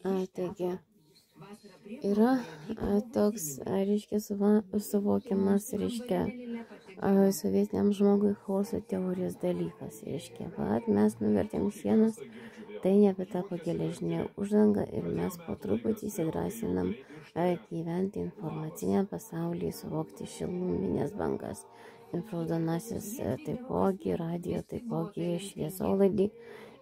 Taigi, yra toks, reiškia, suvokiamas, reiškia, sovietiniam žmogui chaoso teorijos dalykas, reiškia, mes nuvertėm sienas, tai nebetapo geležinė uždanga ir mes po truputį įsidrasinam gyventi informaciniam pasaulyje, suvokti šiluminės bangas, infraraudonasis taipogi, radio taipogi, šviesolaidį.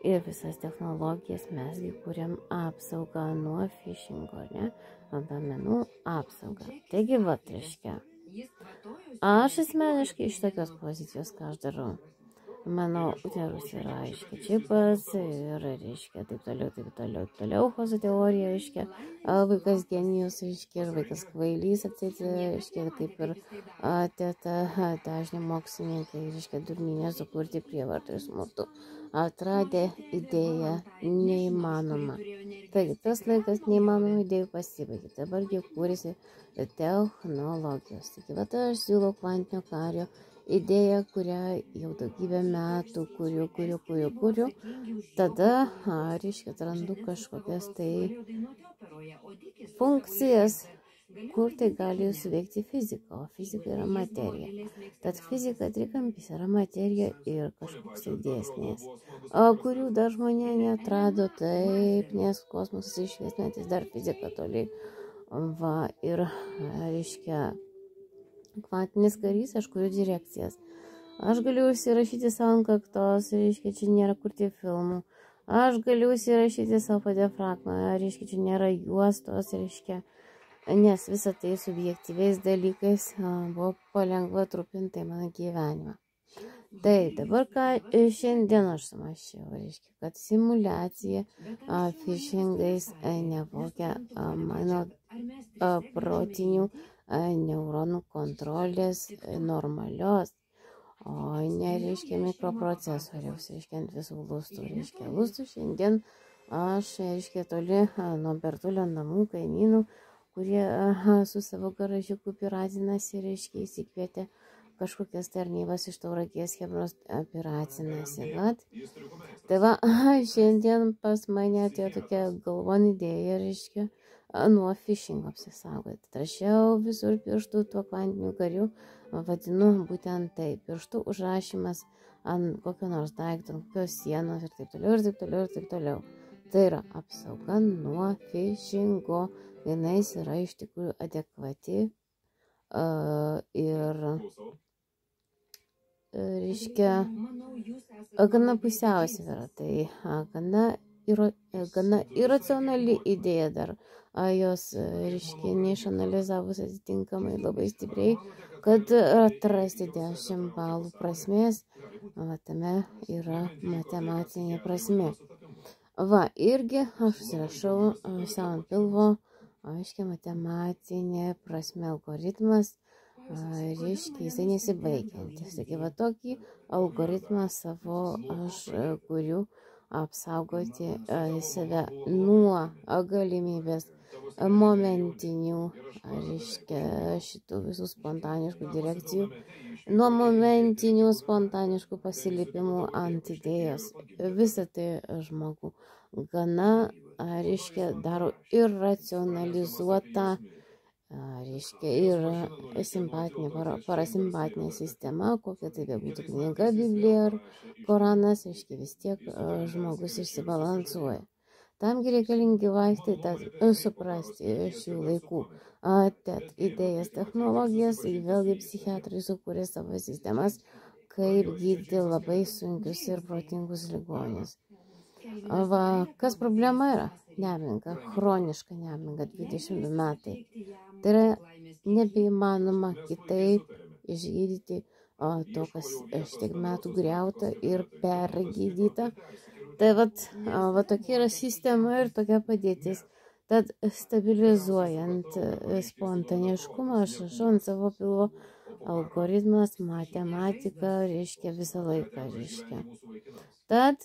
Ir visas technologijas mes kūrėm apsaugą nuo phishingo, ne? Duomenų apsaugą. Taigi, reiškia. Aš asmeniškai iš tokios pozicijos, ką aš darau. Mano uterus yra, reiškia, čipas ir, reiškia, taip toliau, chaoso teorija, reiškia, vaikas genijus, reiškia, ir vaikas kvailys, reiškia, kaip ir teta, dažni mokslininkai, reiškia, durninė sukurti prievartą ir smurtų. Atradė idėją neįmanoma. Taigi, tas laikas neįmanoma idėjų pasibaigė. Dabar jau kūrėsi technologijos. Taigi, aš siūlau kvantinio kario idėją, kurią jau daugybę metų kuriu. Tada, reiškia, atrandu kažkokias tai funkcijas, kur tai gali suveikti fizika, o fizika yra materija. Tad fizika trikampis yra materija ir kažkoks tai dėsnis, kurių dar žmonė neatrado taip, nes kosmosas išviesmetis dar fizika toli. Ir, reiškia, kvantinis karys, aš kuriu direkcijas. Aš galiu užsirašyti savo ant kaktos, reiškia, čia nėra kurti filmų. Aš galiu užsirašyti savo diafragmą, reiškia, čia nėra juostos, reiškia, nes visą tai subjektyviais dalykais buvo palengva trupintai mano gyvenimą. Tai dabar, ką šiandien aš sumašiau, reiškia, kad simulacija phishingais nevokia mano protinių neuronų kontrolės normalios, o nereiškia mikroprocesoriaus, reiškia ant visų lustų, reiškia lustų. Šiandien aš, reiškia, toli nuo Bertulio namų kaimynų, kurie su savo garažiuku piratinasi, reiškia, įsikvietė kažkokias tarnybas iš Tauragės chebros piratinasi. Tai šiandien pas mane atėjo tokia galvon idėja, reiškia, nuo phishingo apsisaugoti. Trašiau visur pirštų tuo kvantiniu kariu, vadinu būtent tai, pirštų užrašymas ant kokio nors daikto, ant kokios sienos ir taip toliau. Tai yra apsauga nuo phishingo, jinais yra iš tikrųjų adekvati ir, reiškia, gana pusiausvyrą, tai gana iracionali idėja dar, jos, reiškia, neišanalizavus atitinkamai labai stipriai, kad atrasti 10 balų prasmės, tame yra matematinė prasmė. Irgi aš užsirašau savo ant pilvo, aiškia, matematinė prasme algoritmas, reiškia, jisai nesibaigiantis. Taigi, tokį algoritmą savo aš kuriu apsaugoti save nuo galimybės momentinių, reiškia, šitų visų spontaniškų direkcijų, nuo momentinių spontaniškų pasilipimų ant idėjos. Visą tai žmogų gana, reiškia, daro ir racionalizuotą, reiškia, ir simpatinė, parasimpatinė sistema, kokia tai bebūtų knyga, Biblija ar Koranas, reiškia, vis tiek žmogus išsibalansuoja. Tamgi reikalingi vaistai, tad suprasti šių laikų idėjas, technologijas, vėlgi psichiatrai sukūrė savo sistemas, kaip gydyti labai sunkius ir protingus ligonius. Kas problema yra? Nemiga, chroniška nemiga, 22 metai. Tai yra nebeįmanoma kitaip išgydyti to, kas šitiek metų griauta ir pergydyta. Tai tokia yra sistema ir tokia padėtis. Tad stabilizuojant spontaniškumą, aš rašau ant savo pilvo algoritmas, matematika, reiškia, visą laiką, reiškia. Tad,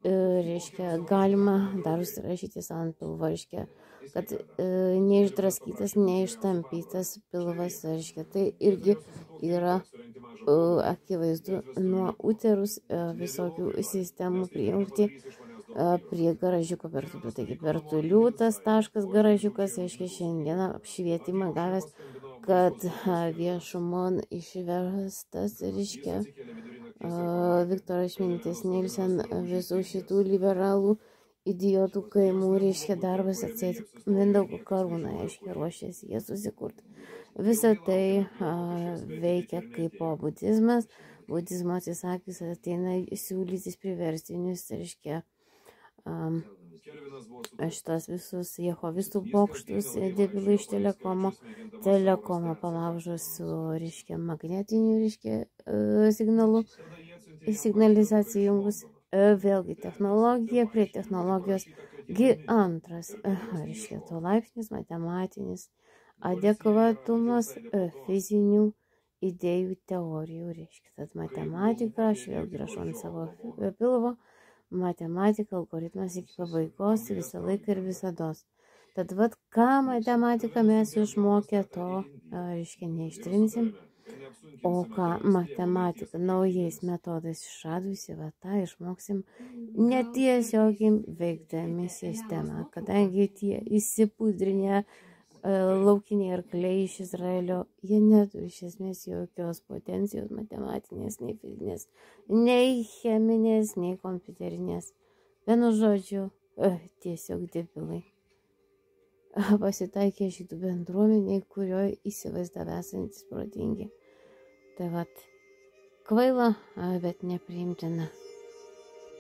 reiškia, galima dar užsirašyti ant pilvo, reiškia, kad neišdraskytas, neištampytas pilvas, reiškia, tai irgi yra akivaizdu nuo uterus visokių sistemų prijungti prie garažiuko Bertulių. Taigi Bertulių tas taškas garažiukas, reiškia šiandieną apšvietimą gavęs, kad viešumon išverstas, reiškia, Viktoras Šminytės Nilsen visų šitų liberalų idiotų kaimų, reiškia, darbas atsėti Mindaugo karūną, reiškia, ruošiasi jie susikurti. Visa tai veikia kaip budizmas. Budizmo atsisakys ateina siūlytis priverstinius, reiškia, šitos visus jehovistų bokštus debilai iš telekomo palaužo su, reiškia, magnetiniu, reiškia, signalu, signalizacija jungus, vėlgi technologija prie technologijos, antras, reiškia, to laipsnis, matematinis adekvatumas fizinių idėjų teorijų, reiškia, tad matematika, aš vėlgi rašau ant savo pilvo, matematika, algoritmas iki pabaigos, visą laiką ir visados. Tad vat, ką matematika mes išmokę, to, reiškia, neištrinsim, o ką matematika naujais metodais išradusi, va tą išmoksim netiesiogiai veikdami sistemą, kadangi tie įsipudrinę laukiniai arkliai iš Izraelio, jie neturi iš esmės jokios potencijos matematinės, nei fizinės, nei cheminės, nei kompiuterinės. Vienu žodžiu, tiesiog debilai. Pasitaikė šitų bendruomeniai, kurioje įsivaizdavę esantis protingi. Tai vat, kvaila, bet nepriimtina.